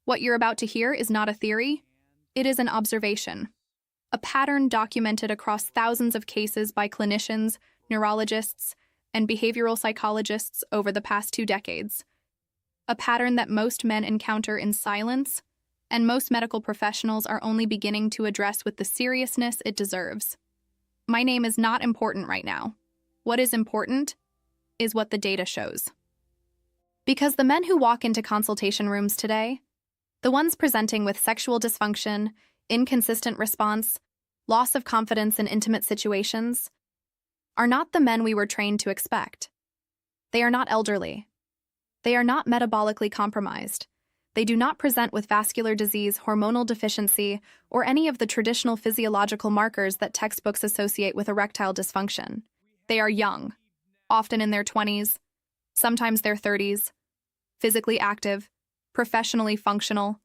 What you're about to hear is not a theory, it is an observation. A pattern documented across thousands of cases by clinicians, neurologists, and behavioral psychologists over the past 2 decades. A pattern that most men encounter in silence, and most medical professionals are only beginning to address with the seriousness it deserves. My name is not important right now. What is important is what the data shows. Because the men who walk into consultation rooms today, the ones presenting with sexual dysfunction, inconsistent response, loss of confidence in intimate situations, are not the men we were trained to expect. They are not elderly. They are not metabolically compromised. They do not present with vascular disease, hormonal deficiency, or any of the traditional physiological markers that textbooks associate with erectile dysfunction. They are young, often in their 20s, sometimes their 30s, physically active, professionally functional,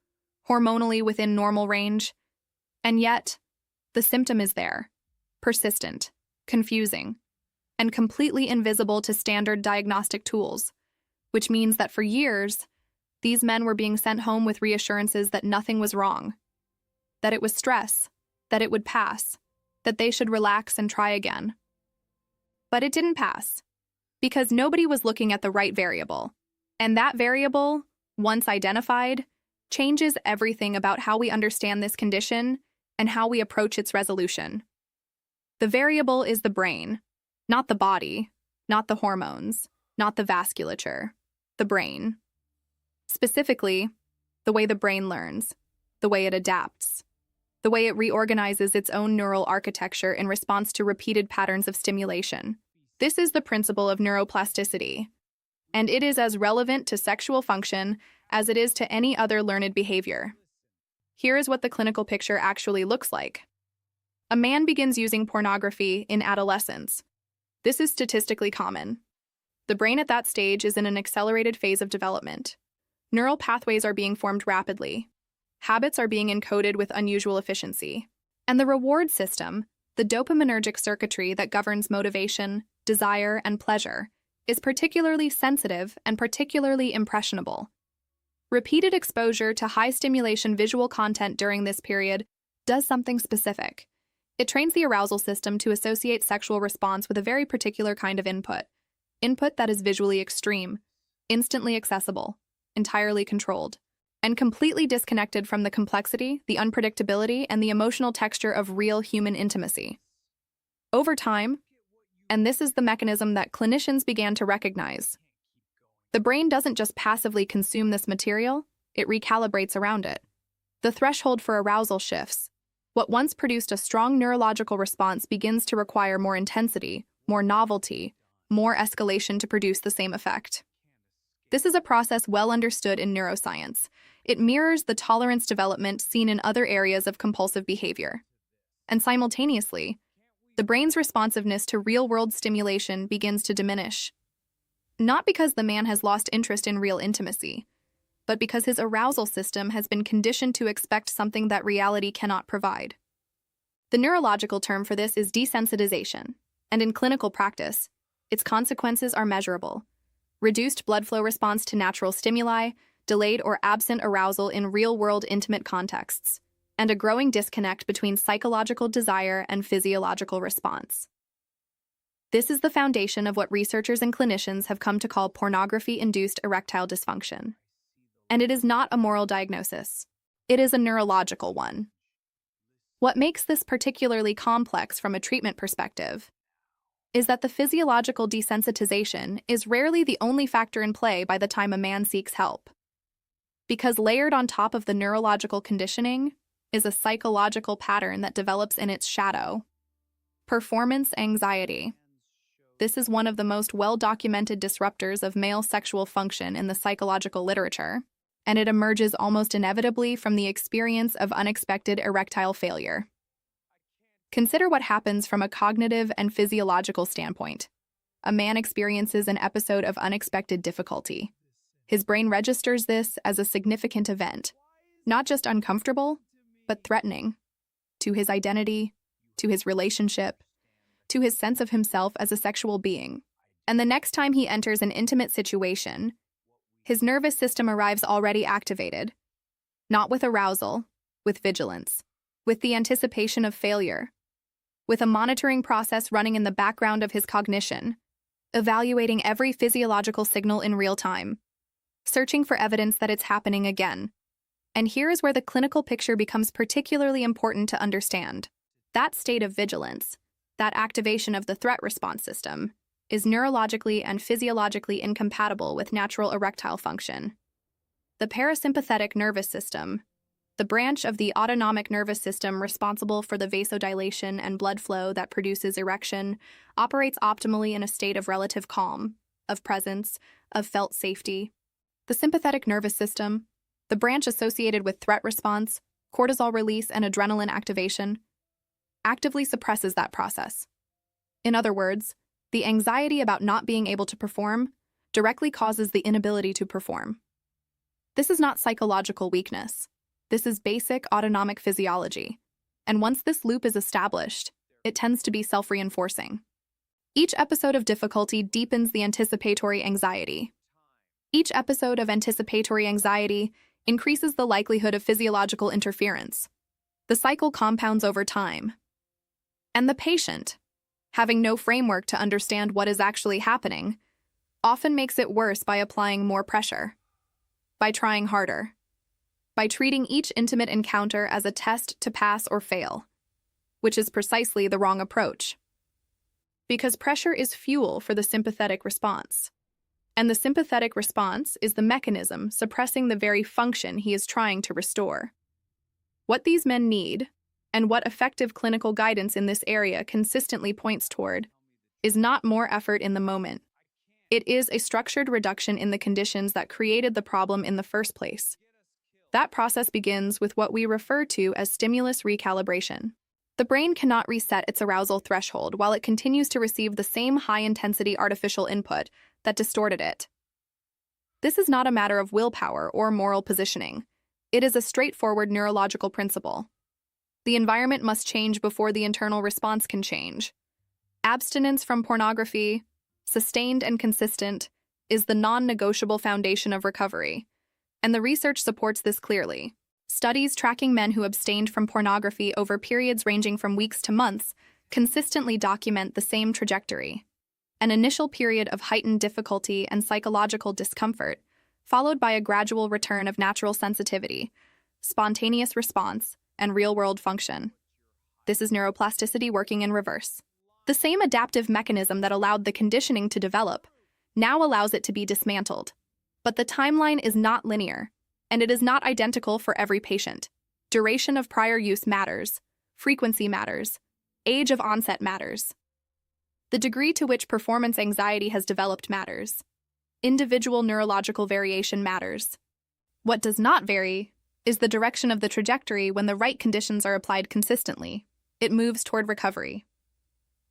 hormonally within normal range, and yet, the symptom is there, persistent, confusing, and completely invisible to standard diagnostic tools, which means that for years, these men were being sent home with reassurances that nothing was wrong, that it was stress, that it would pass, that they should relax and try again. But it didn't pass, because nobody was looking at the right variable, and that variable, once identified, changes everything about how we understand this condition and how we approach its resolution. The variable is the brain, not the body, not the hormones, not the vasculature, the brain. Specifically, the way the brain learns, the way it adapts, the way it reorganizes its own neural architecture in response to repeated patterns of stimulation. This is the principle of neuroplasticity, and it is as relevant to sexual function as it is to any other learned behavior. Here is what the clinical picture actually looks like. A man begins using pornography in adolescence. This is statistically common. The brain at that stage is in an accelerated phase of development. Neural pathways are being formed rapidly. Habits are being encoded with unusual efficiency. And the reward system, the dopaminergic circuitry that governs motivation, desire, and pleasure, is particularly sensitive and particularly impressionable. Repeated exposure to high-stimulation visual content during this period does something specific. It trains the arousal system to associate sexual response with a very particular kind of input that is visually extreme, instantly accessible, entirely controlled, and completely disconnected from the complexity, the unpredictability, and the emotional texture of real human intimacy. Over time, and this is the mechanism that clinicians began to recognize, the brain doesn't just passively consume this material, it recalibrates around it. The threshold for arousal shifts. What once produced a strong neurological response begins to require more intensity, more novelty, more escalation to produce the same effect. This is a process well understood in neuroscience. It mirrors the tolerance development seen in other areas of compulsive behavior. And simultaneously, the brain's responsiveness to real-world stimulation begins to diminish. Not because the man has lost interest in real intimacy, but because his arousal system has been conditioned to expect something that reality cannot provide. The neurological term for this is desensitization, and in clinical practice, its consequences are measurable. Reduced blood flow response to natural stimuli, delayed or absent arousal in real-world intimate contexts, and a growing disconnect between psychological desire and physiological response. This is the foundation of what researchers and clinicians have come to call pornography-induced erectile dysfunction. And it is not a moral diagnosis. It is a neurological one. What makes this particularly complex from a treatment perspective is that the physiological desensitization is rarely the only factor in play by the time a man seeks help. Because layered on top of the neurological conditioning is a psychological pattern that develops in its shadow. Performance anxiety. This is one of the most well-documented disruptors of male sexual function in the psychological literature, and it emerges almost inevitably from the experience of unexpected erectile failure. Consider what happens from a cognitive and physiological standpoint. A man experiences an episode of unexpected difficulty. His brain registers this as a significant event, not just uncomfortable, but threatening, to his identity, to his relationship, to his sense of himself as a sexual being. And the next time he enters an intimate situation, his nervous system arrives already activated. Not with arousal, with vigilance, with the anticipation of failure, with a monitoring process running in the background of his cognition, evaluating every physiological signal in real time, searching for evidence that it's happening again. And here is where the clinical picture becomes particularly important to understand. That state of vigilance, that activation of the threat response system, is neurologically and physiologically incompatible with natural erectile function. The parasympathetic nervous system, the branch of the autonomic nervous system responsible for the vasodilation and blood flow that produces erection, operates optimally in a state of relative calm, of presence, of felt safety. The sympathetic nervous system, the branch associated with threat response, cortisol release, and adrenaline activation, actively suppresses that process. In other words, the anxiety about not being able to perform directly causes the inability to perform. This is not psychological weakness. This is basic autonomic physiology. And once this loop is established, it tends to be self-reinforcing. Each episode of difficulty deepens the anticipatory anxiety. Each episode of anticipatory anxiety increases the likelihood of physiological interference. The cycle compounds over time. And the patient, having no framework to understand what is actually happening, often makes it worse by applying more pressure, by trying harder, by treating each intimate encounter as a test to pass or fail, which is precisely the wrong approach. Because pressure is fuel for the sympathetic response, and the sympathetic response is the mechanism suppressing the very function he is trying to restore. What these men need, and what effective clinical guidance in this area consistently points toward, is not more effort in the moment. It is a structured reduction in the conditions that created the problem in the first place. That process begins with what we refer to as stimulus recalibration. The brain cannot reset its arousal threshold while it continues to receive the same high-intensity artificial input that distorted it. This is not a matter of willpower or moral positioning. It is a straightforward neurological principle. The environment must change before the internal response can change. Abstinence from pornography, sustained and consistent, is the non-negotiable foundation of recovery, and the research supports this clearly. Studies tracking men who abstained from pornography over periods ranging from weeks to months consistently document the same trajectory. An initial period of heightened difficulty and psychological discomfort, followed by a gradual return of natural sensitivity, spontaneous response, and real-world function. This is neuroplasticity working in reverse. The same adaptive mechanism that allowed the conditioning to develop now allows it to be dismantled. But the timeline is not linear, and it is not identical for every patient. Duration of prior use matters, frequency matters, age of onset matters. The degree to which performance anxiety has developed matters. Individual neurological variation matters. What does not vary is the direction of the trajectory when the right conditions are applied consistently. It moves toward recovery.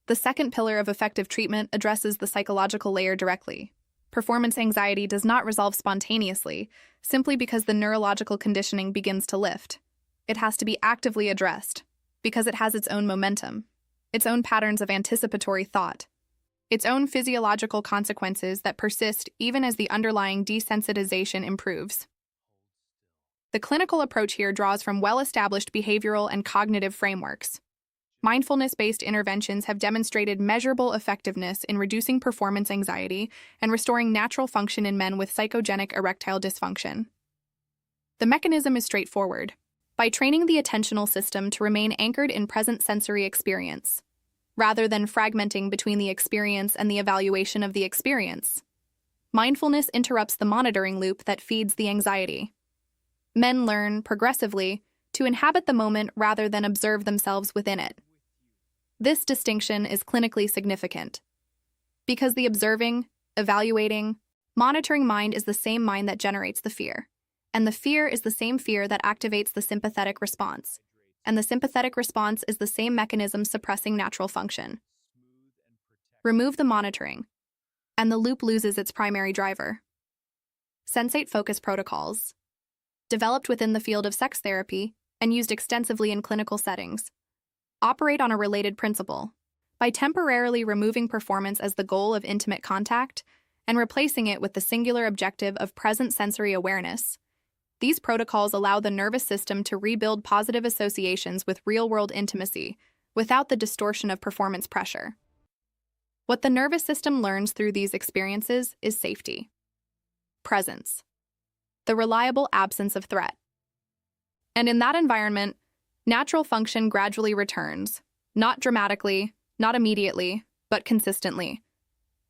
The second pillar of effective treatment addresses the psychological layer directly. Performance anxiety does not resolve spontaneously, simply because the neurological conditioning begins to lift. It has to be actively addressed, because it has its own momentum, its own patterns of anticipatory thought, its own physiological consequences that persist even as the underlying desensitization improves. The clinical approach here draws from well-established behavioral and cognitive frameworks. Mindfulness-based interventions have demonstrated measurable effectiveness in reducing performance anxiety and restoring natural function in men with psychogenic erectile dysfunction. The mechanism is straightforward. By training the attentional system to remain anchored in present sensory experience, rather than fragmenting between the experience and the evaluation of the experience, mindfulness interrupts the monitoring loop that feeds the anxiety. Men learn, progressively, to inhabit the moment rather than observe themselves within it. This distinction is clinically significant because the observing, evaluating, monitoring mind is the same mind that generates the fear, and the fear is the same fear that activates the sympathetic response, and the sympathetic response is the same mechanism suppressing natural function. Remove the monitoring, and the loop loses its primary driver. Sensate focus protocols, developed within the field of sex therapy and used extensively in clinical settings, operate on a related principle. By temporarily removing performance as the goal of intimate contact and replacing it with the singular objective of present sensory awareness, These protocols allow the nervous system to rebuild positive associations with real-world intimacy without the distortion of performance pressure. What the nervous system learns through these experiences is safety, presence, the reliable absence of threat. And in that environment, natural function gradually returns, not dramatically, not immediately, but consistently.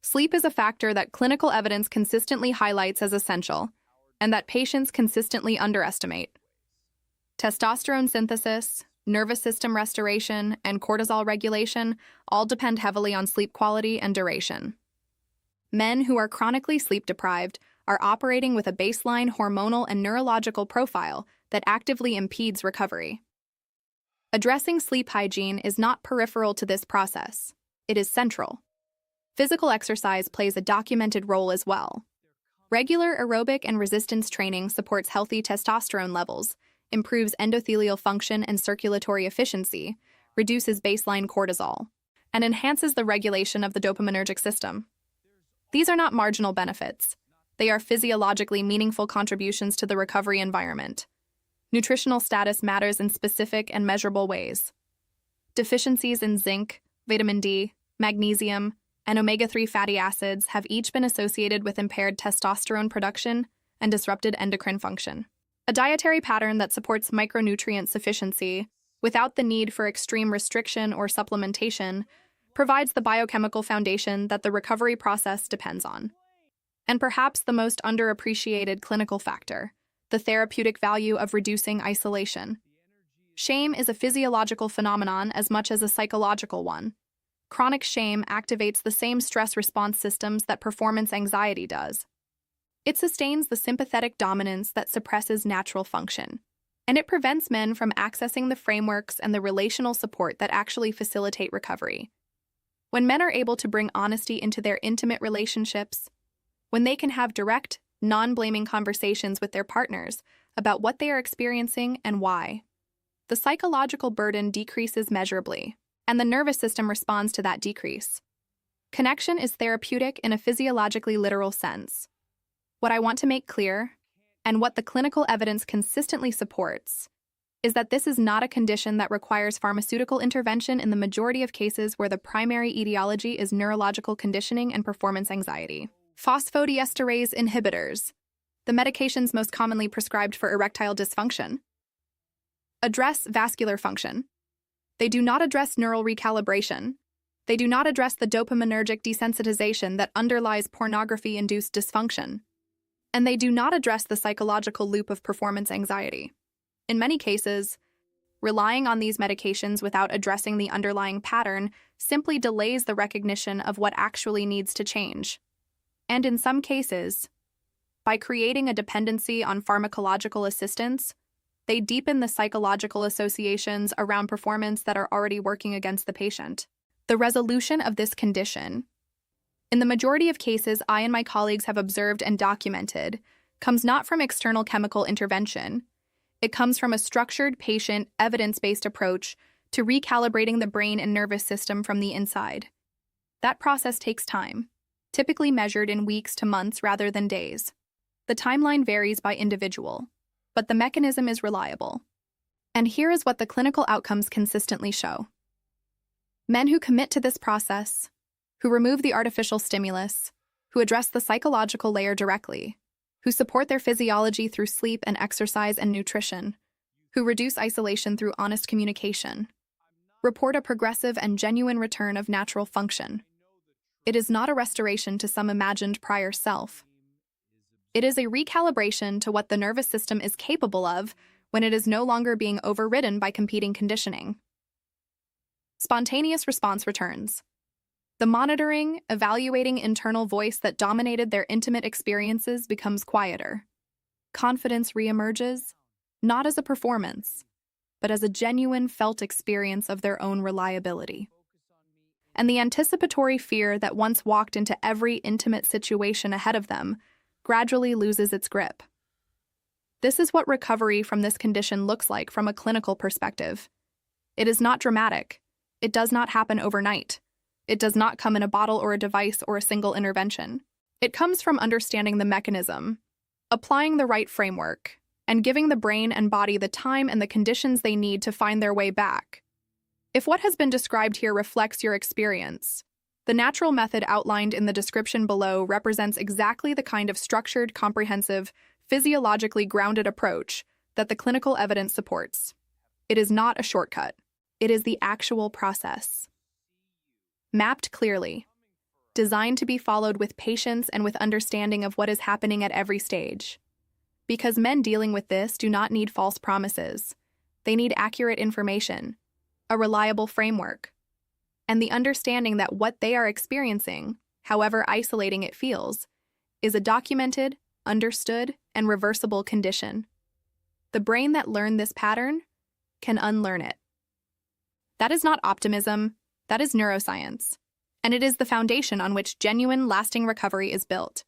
Sleep is a factor that clinical evidence consistently highlights as essential, and that patients consistently underestimate. Testosterone synthesis, nervous system restoration, and cortisol regulation all depend heavily on sleep quality and duration. Men who are chronically sleep-deprived are operating with a baseline hormonal and neurological profile that actively impedes recovery. Addressing sleep hygiene is not peripheral to this process. It is central. Physical exercise plays a documented role as well. Regular aerobic and resistance training supports healthy testosterone levels, improves endothelial function and circulatory efficiency, reduces baseline cortisol, and enhances the regulation of the dopaminergic system. These are not marginal benefits. They are physiologically meaningful contributions to the recovery environment. Nutritional status matters in specific and measurable ways. Deficiencies in zinc, vitamin D, magnesium, and omega-3 fatty acids have each been associated with impaired testosterone production and disrupted endocrine function. A dietary pattern that supports micronutrient sufficiency without the need for extreme restriction or supplementation provides the biochemical foundation that the recovery process depends on. And perhaps the most underappreciated clinical factor, the therapeutic value of reducing isolation. Shame is a physiological phenomenon as much as a psychological one. Chronic shame activates the same stress response systems that performance anxiety does. It sustains the sympathetic dominance that suppresses natural function, and it prevents men from accessing the frameworks and the relational support that actually facilitate recovery. When men are able to bring honesty into their intimate relationships, when they can have direct, non-blaming conversations with their partners about what they are experiencing and why, the psychological burden decreases measurably, and the nervous system responds to that decrease. Connection is therapeutic in a physiologically literal sense. What I want to make clear, and what the clinical evidence consistently supports, is that this is not a condition that requires pharmaceutical intervention in the majority of cases where the primary etiology is neurological conditioning and performance anxiety. Phosphodiesterase inhibitors, the medications most commonly prescribed for erectile dysfunction, address vascular function. They do not address neural recalibration. They do not address the dopaminergic desensitization that underlies pornography-induced dysfunction. And they do not address the psychological loop of performance anxiety. In many cases, relying on these medications without addressing the underlying pattern simply delays the recognition of what actually needs to change. And in some cases, by creating a dependency on pharmacological assistance, they deepen the psychological associations around performance that are already working against the patient. The resolution of this condition, in the majority of cases I and my colleagues have observed and documented, comes not from external chemical intervention. It comes from a structured, patient, evidence-based approach to recalibrating the brain and nervous system from the inside. That process takes time, typically measured in weeks to months rather than days. The timeline varies by individual, but the mechanism is reliable. And here is what the clinical outcomes consistently show. Men who commit to this process, who remove the artificial stimulus, who address the psychological layer directly, who support their physiology through sleep and exercise and nutrition, who reduce isolation through honest communication, report a progressive and genuine return of natural function. It is not a restoration to some imagined prior self. It is a recalibration to what the nervous system is capable of when it is no longer being overridden by competing conditioning. Spontaneous response returns. The monitoring, evaluating internal voice that dominated their intimate experiences becomes quieter. Confidence reemerges, not as a performance, but as a genuine felt experience of their own reliability. And the anticipatory fear that once walked into every intimate situation ahead of them gradually loses its grip. This is what recovery from this condition looks like from a clinical perspective. It is not dramatic. It does not happen overnight. It does not come in a bottle or a device or a single intervention. It comes from understanding the mechanism, applying the right framework, and giving the brain and body the time and the conditions they need to find their way back. If what has been described here reflects your experience, the natural method outlined in the description below represents exactly the kind of structured, comprehensive, physiologically grounded approach that the clinical evidence supports. It is not a shortcut. It is the actual process. Mapped clearly, designed to be followed with patience and with understanding of what is happening at every stage. Because men dealing with this do not need false promises. They need accurate information, a reliable framework, and the understanding that what they are experiencing, however isolating it feels, is a documented, understood, and reversible condition. The brain that learned this pattern can unlearn it. That is not optimism, that is neuroscience, and it is the foundation on which genuine, lasting recovery is built.